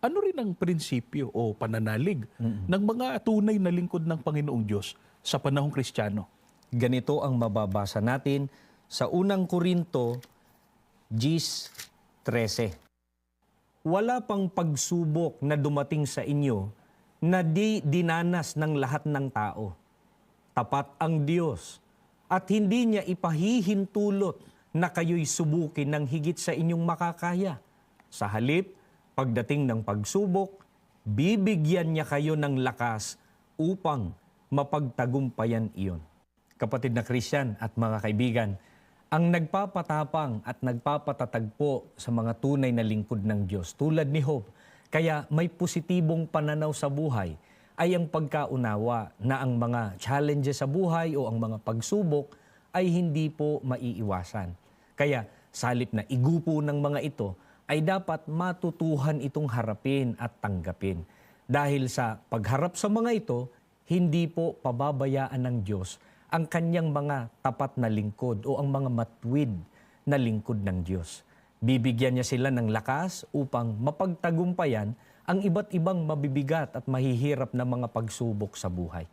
ano rin ang prinsipyo o pananalig ng mga tunay na lingkod ng Panginoong Diyos sa panahong Kristiyano? Ganito ang mababasa natin sa unang Korinto 10:13. Wala pang pagsubok na dumating sa inyo na di dinanas ng lahat ng tao. Tapat ang Diyos at hindi niya ipahihintulot na kayo'y subukin ng higit sa inyong makakaya. Sa halip, pagdating ng pagsubok, bibigyan niya kayo ng lakas upang mapagtagumpayan iyon. Kapatid na Kristiyan at mga kaibigan, ang nagpapatapang at nagpapatatag po sa mga tunay na lingkod ng Diyos tulad ni Job, kaya may positibong pananaw sa buhay, ay ang pagkaunawa na ang mga challenges sa buhay o ang mga pagsubok ay hindi po maiiwasan. Kaya sa halip na igupo ng mga ito, ay dapat matutuhan itong harapin at tanggapin. Dahil sa pagharap sa mga ito, hindi po pababayaan ng Diyos ang kanyang mga tapat na lingkod o ang mga matuwid na lingkod ng Diyos. Bibigyan niya sila ng lakas upang mapagtagumpayan ang iba't ibang mabibigat at mahihirap na mga pagsubok sa buhay.